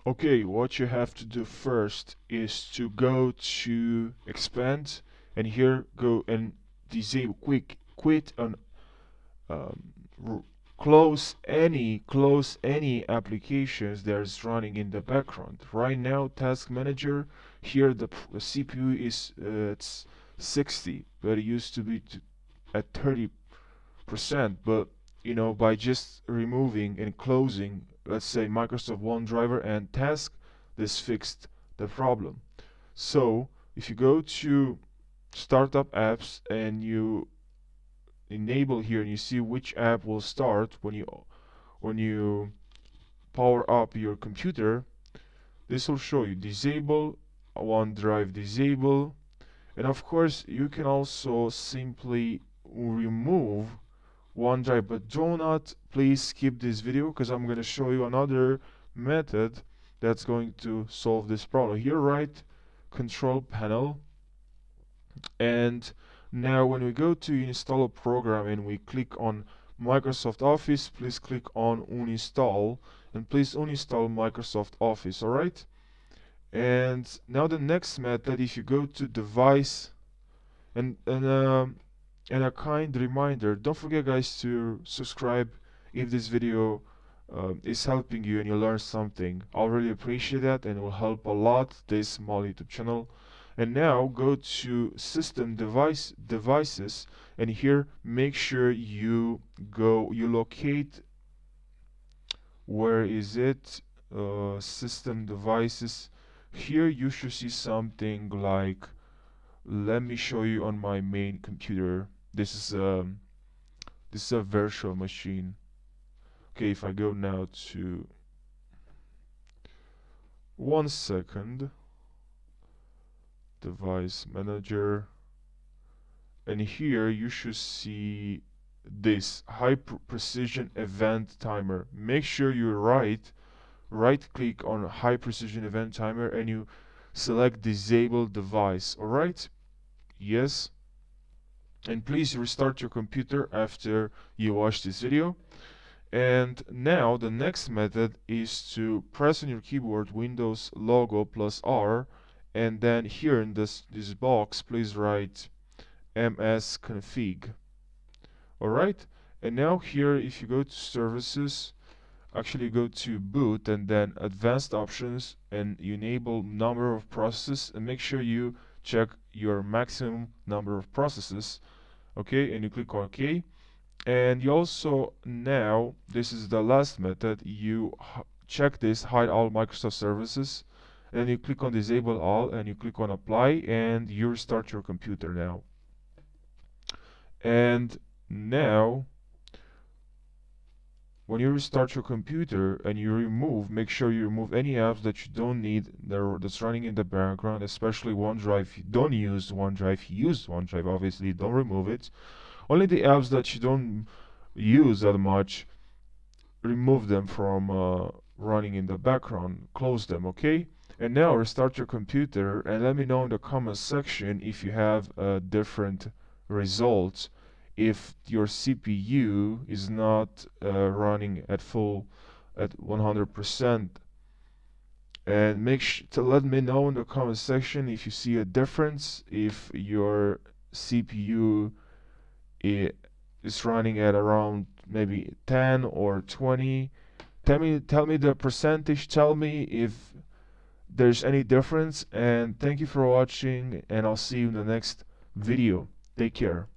Okay, what you have to do first is to go to expand, and here go and disable quit and um, close any applications that is running in the background. Right now, task manager here the CPU is it's 60, but it used to be at 30%. But by just removing and closing, let's say Microsoft OneDrive and task, this fixed the problem. So if you go to startup apps and you enable here and you see which app will start when you power up your computer, this will show you disable OneDrive, disable. And of course you can also simply remove OneDrive, but do not please skip this video because I'm going to show you another method that's going to solve this problem. Here, right control panel, and now when we go to install a program and we click on Microsoft Office, please click on uninstall, and please uninstall Microsoft Office. Alright, and now the next method, if you go to device, and a kind reminder, don't forget guys to subscribe if this video is helping you and you learn something. I'll really appreciate that, and it will help a lot this small YouTube channel. And now go to system devices, and here make sure you locate, where is it, system devices. Here you should see something like, let me show you on my main computer. This is a virtual machine. Okay, if I go now to, one second, device manager, and here you should see this high precision event timer. Make sure you right click on high precision event timer and you select disable device. Alright, yes, and please restart your computer after you watch this video. And now the next method is to press on your keyboard Windows logo plus R, and then here in this box please write msconfig. Alright, and now here if you go to services, actually go to boot and then advanced options, and you enable number of processes, and make sure you check your maximum number of processes. Okay, and you click OK. And you also, now this is the last method, you check this hide all Microsoft services, and you click on disable all and you click on apply, and you restart your computer now. And now when you restart your computer and you make sure you remove any apps that you don't need that's running in the background, especially OneDrive. If you don't use OneDrive, you use OneDrive, obviously don't remove it. Only the apps that you don't use that much, remove them from running in the background, close them. Okay, and now restart your computer and let me know in the comment section if you have different results, if your CPU is not running at 100%. And make sure to let me know in the comment section if you see a difference, if your CPU is running at around maybe 10 or 20. Tell me the percentage, tell me if there's any difference, and thank you for watching, and I'll see you in the next video. Take care.